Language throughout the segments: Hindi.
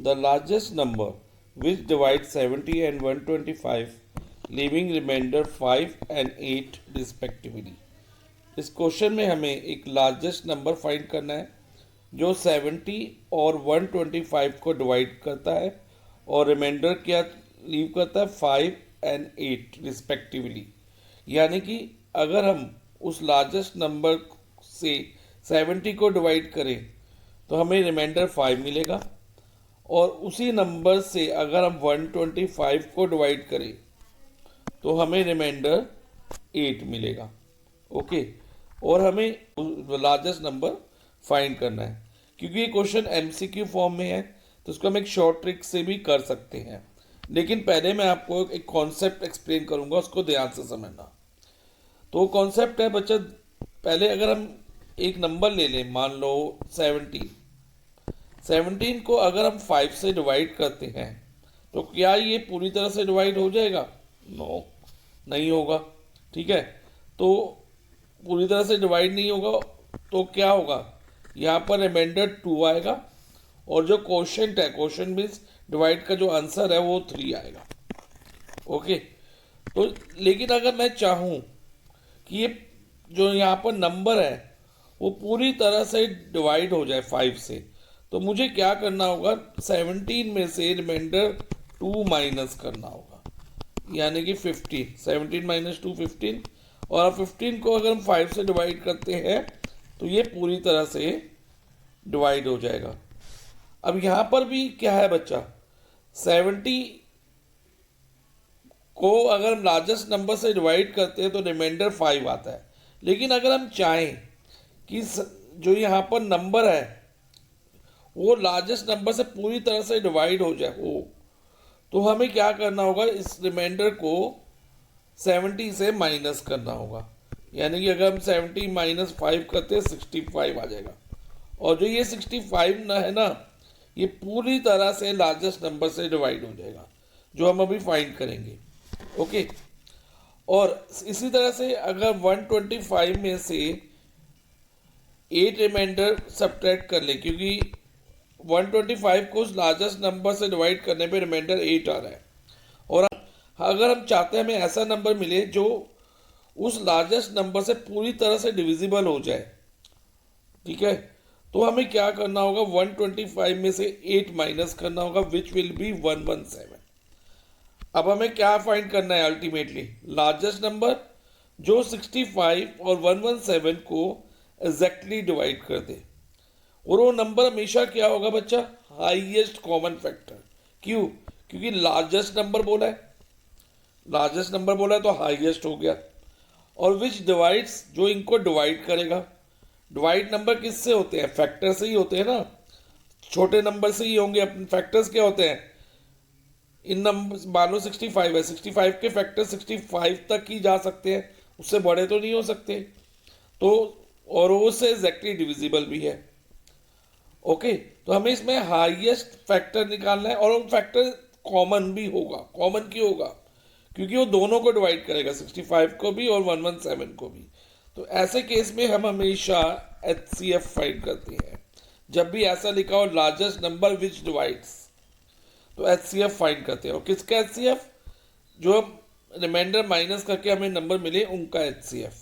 the largest number which divides 70 and 125, leaving remainder 5 and 8 respectively. इस क्वेश्चन में हमें एक लार्जेस्ट नंबर फाइंड करना है जो 70 और 125 को डिवाइड करता है और रिमाइंडर क्या लीव करता है 5 एंड 8 रिस्पेक्टिवली। यानी कि अगर हम उस लार्जेस्ट नंबर से 70 को डिवाइड करें तो हमें रिमाइंडर 5 मिलेगा और उसी नंबर से अगर हम 125 को डिवाइड करें तो हमें रिमाइंडर 8 मिलेगा। ओके, और हमें लार्जेस्ट नंबर फाइंड करना है। क्योंकि ये क्वेश्चन एमसीक्यू फॉर्म में है तो इसको हम एक शॉर्ट ट्रिक से भी कर सकते हैं, लेकिन पहले मैं आपको एक कॉन्सेप्ट एक्सप्लेन करूंगा, उसको ध्यान से समझना। तो कॉन्सेप्ट है बच्चा, पहले अगर हम एक नंबर ले लें, मान लो 17 को अगर हम 5 से डिवाइड करते हैं तो क्या ये पूरी तरह से डिवाइड हो जाएगा? नो, नहीं होगा। ठीक है, तो पूरी तरह से डिवाइड नहीं होगा तो क्या होगा, यहाँ पर रिमाइंडर 2 आएगा और जो क्वोशिएंट है, क्वोशिएंट मीन्स डिवाइड का जो आंसर है वो 3 आएगा। ओके, तो लेकिन अगर मैं चाहूँ कि ये जो यहाँ पर नंबर है वो पूरी तरह से डिवाइड हो जाए 5 से, तो मुझे क्या करना होगा, 17 में से रिमाइंडर 2 माइनस करना होगा, यानी कि 15। 17 माइनस 2 15, और 15 को अगर हम 5 से डिवाइड करते हैं तो ये पूरी तरह से डिवाइड हो जाएगा। अब यहाँ पर भी क्या है बच्चा, 70 को अगर हम लार्जेस्ट नंबर से डिवाइड करते हैं तो रिमाइंडर 5 आता है। लेकिन अगर हम चाहें कि जो यहाँ पर नंबर है वो लार्जेस्ट नंबर से पूरी तरह से डिवाइड हो जाए हो, तो हमें क्या करना होगा, इस रिमाइंडर को 70 से माइनस करना होगा। यानी कि अगर हम 70 माइनस 5 करते हैं 65 आ जाएगा, और जो ये 65 ना है ना, ये पूरी तरह से लार्जेस्ट नंबर से डिवाइड हो जाएगा, जो हम अभी फाइंड करेंगे। ओके, और इसी तरह से अगर 125 में से 8 रिमाइंडर सब्ट्रैक्ट कर ले, क्योंकि 125 को उस लार्जेस्ट नंबर से डिवाइड करने पे रिमाइंडर 8 आ रहा है, और अगर हम चाहते हैं हमें ऐसा नंबर मिले जो उस लार्जेस्ट नंबर से पूरी तरह से डिविजिबल हो जाए, ठीक है, तो हमें क्या करना होगा, 125 में से 8 माइनस करना होगा, विच विल बी 117। अब हमें क्या फाइंड करना है, अल्टीमेटली लार्जेस्ट नंबर जो 65 और 117 को एग्जैक्टली डिवाइड कर दे, और वो नंबर हमेशा क्या होगा बच्चा, हाईएस्ट कॉमन फैक्टर। क्यों? क्योंकि लार्जेस्ट नंबर बोला है, लार्जेस्ट नंबर बोला है तो हाईएस्ट हो गया। और विच डिवाइड्स, जो इनको डिवाइड करेगा। डिवाइड नंबर किससे होते हैं, फैक्टर से ही होते हैं ना, छोटे नंबर से ही होंगे। अपने फैक्टर्स क्या होते हैं, इन नंबर मान लो 65 है, 65 के फैक्टर 65 तक ही जा सकते हैं, उससे बड़े तो नहीं हो सकते, तो और वो से एग्जैक्टली डिविजिबल भी है। ओके, तो हमें इसमें हाईएस्ट फैक्टर निकालना है, और वो फैक्टर कॉमन भी होगा। कॉमन क्यों होगा, क्योंकि वो दोनों को डिवाइड करेगा, 65 को भी और 117 को भी। तो ऐसे केस में हम हमेशा HCF फाइंड करते हैं। जब भी ऐसा लिखा हो लार्जेस्ट नंबर विच डिवाइड्स, तो HCF फाइंड करते हैं। और किसका HCF, जो हम रिमाइंडर माइनस करके हमें नंबर मिले उनका HCF।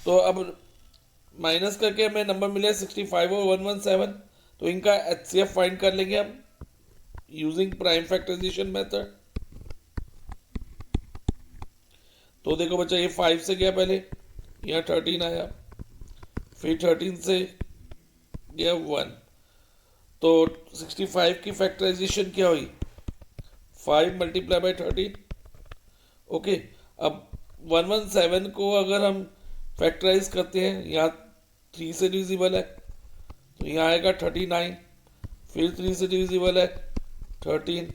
तो अब माइनस करके हमें नंबर मिले 65 और 117, तो इनका HCF फाइंड कर लेंगे हम यूजिंग प्राइम फैक्टराइजेशन मेथड। तो देखो बच्चा, ये 5 से गया पहले, यहाँ 13 आया, फिर 13 से गया 1, तो 65 की फैक्टराइजेशन क्या हुई, 5 मल्टीप्लाई बाई 13। ओके, अब 117 को अगर हम फैक्टराइज करते हैं, यहाँ 3 से डिविजिबल है तो यहाँ आएगा 39, फिर 3 से डिविजिबल है 13,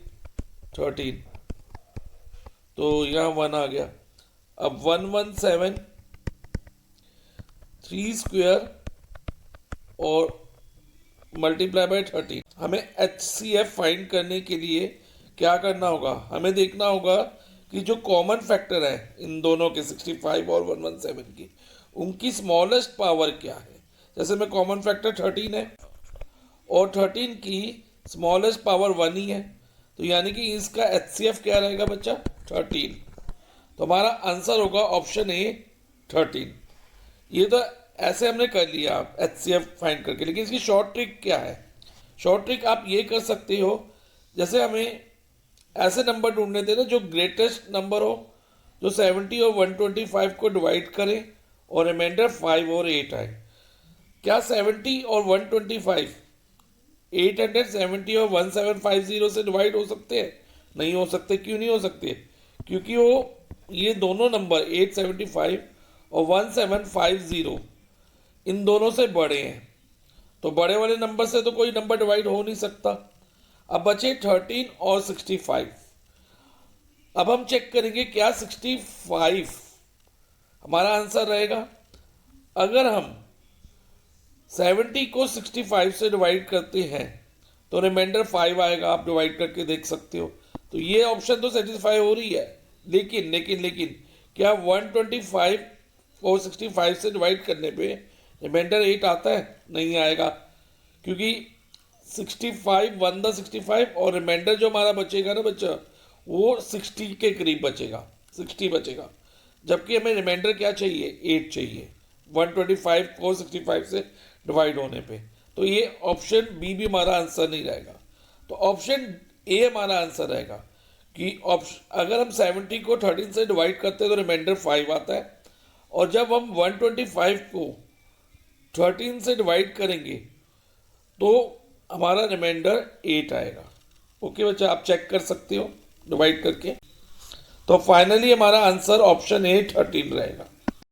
तो यहाँ 1 आ गया। अब 117 3 स्क्वायर और मल्टीप्लाई बाय 13। हमें HCF फाइंड करने के लिए क्या करना होगा, हमें देखना होगा कि जो कॉमन फैक्टर है इन दोनों के 65 और 117 की, उनकी स्मॉलेस्ट पावर क्या है। जैसे में कॉमन फैक्टर 13 है और 13 की स्मॉलेस्ट पावर 1 ही है, तो यानी कि इसका HCF क्या रहेगा बच्चा 13। तो हमारा आंसर होगा ऑप्शन ए 13। ये तो ऐसे हमने कर लिया HCF फाइंड करके, लेकिन इसकी शॉर्ट ट्रिक क्या है? शॉर्ट ट्रिक आप ये कर सकते हो, जैसे हमें ऐसे नंबर ढूंढने थे ना जो ग्रेटेस्ट नंबर हो, जो 70 और 125 को डिवाइड करें और रिमाइंडर 5 और 8 आए। क्या 70 और 125 870 और 1750 से डिवाइड हो सकते हैं? नहीं हो सकते। क्यों नहीं हो सकते? क्योंकि वो ये दोनों नंबर 875 और 1750 इन दोनों से बड़े हैं, तो बड़े वाले नंबर से तो कोई नंबर डिवाइड हो नहीं सकता। अब बचे 13 और 65। अब हम चेक करेंगे क्या 65 हमारा आंसर रहेगा। अगर हम 70 को 65 से डिवाइड करते हैं तो रिमाइंडर 5 आएगा, आप डिवाइड करके देख सकते हो। तो ये ऑप्शन तो सेटिस्फाई हो रही है, लेकिन लेकिन लेकिन क्या 125 को 65 से डिवाइड करने पे रिमाइंडर 8 आता है? नहीं आएगा, क्योंकि 65 1 द 65 और रिमाइंडर जो हमारा बचेगा ना बच्चा, वो 60 के करीब बचेगा, 60 बचेगा। जबकि हमें रिमाइंडर क्या चाहिए? 8 चाहिए 125 को 65 से डिवाइड होने पे। तो ये ऑप्शन बी भी हमारा आंसर नहीं रहेगा। तो ऑप्शन ए हमारा आंसर रहेगा कि ऑप्शन अगर हम 70 को 13 से डिवाइड करते हैं तो रिमाइंडर 5 आता है, और जब हम 125 को 13 से डिवाइड करेंगे तो हमारा रिमाइंडर 8 आएगा। ओके बच्चा, आप चेक कर सकते हो डिवाइड करके। तो फाइनली हमारा आंसर ऑप्शन ए 13 रहेगा।